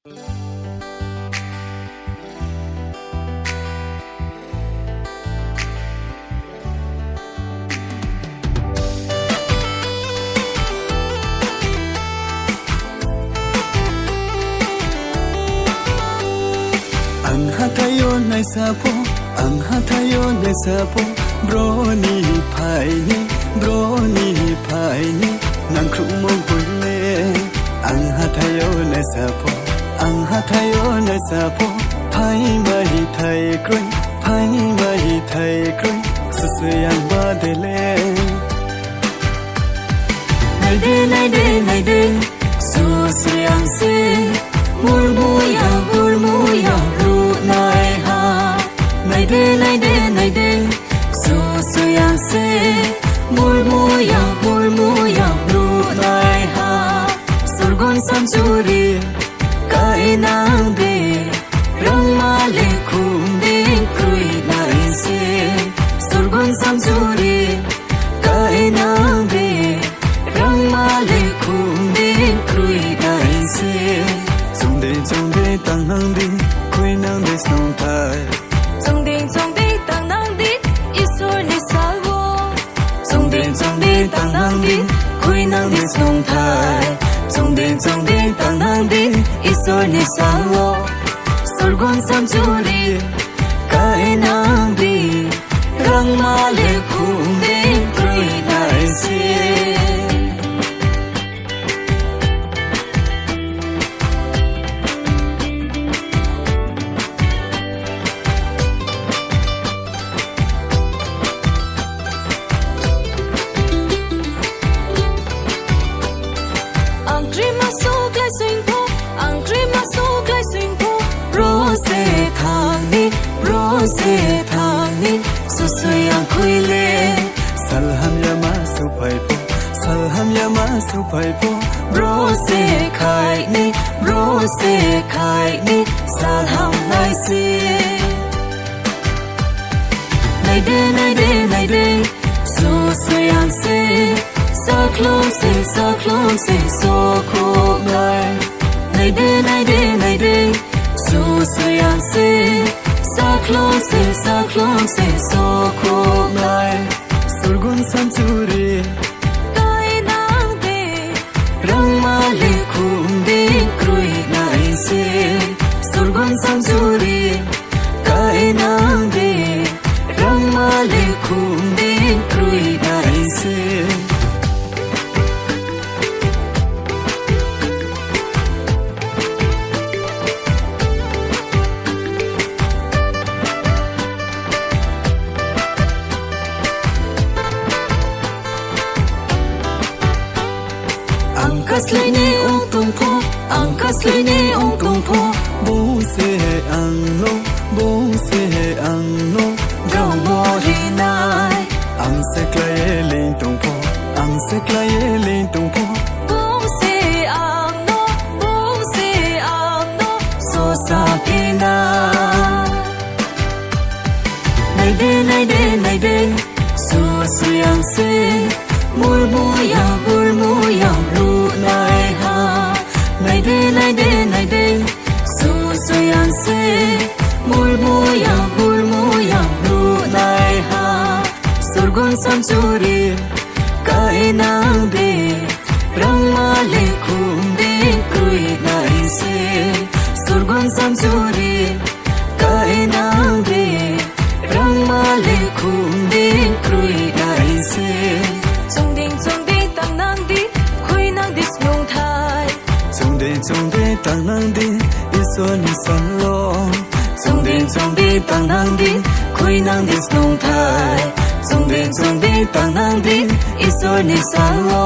Ang hatayo na sapo, ang hatayo na sapo, broni pai ni, nang krumo bulle. Ang hatayo na sapo, ang hatayo na sapo, pai mai thai kroi, susuyang badele. Nay de, susuyang se, murmuya. Nay de, susuyang se, murmuya, blu nai ha. Surgon samsuri, kainang de, rang male khum de krui nai se. Surgon samsuri, kainang de, rang male khum de krui nai se. Trong de tang nang de, kui nang de song thai. Trong de tang nang de, isor ni salvo. Trong de tang nang de, kui nang de song thai. Trong de tang nang de, isor ni salvo. Sorgon samjuri, kai nang de, rang male khum de krui nai se. Rose thani, susuyang kuile. Salham yama supai po. Rose khai ni, salham lai se. Nay de, susuyang se. Saklom se, so krom lai. Nay de, susuyang se. Saklom se, so krom lai. Surgun samsuri, kai nang de, rang male khum de krui nai se. Surgun samsuri, kai nang de, rang male khum de krui nai se. Angkas lene ong tung po. Bong se ang no, gao mo rinai. Ang se klaye ling tung po. Bong se ang no, so sa pina. Nay de, susuyang se, murmuya, blu nai ha. Nay de, susuyang se, murmuya, blu nai ha. Surgon samsuri, kai nang de, rang male khum de krui nai se. Surgon samsuri, kai nang de, rang male khum de krui nai se. Trong de tang nang de, kui nang de snung thai. Trong de tang nang de, isor ni san lo. Trong de tang nang de, kui nang de snung thai. Trong de tang nang de, isor ni san lo.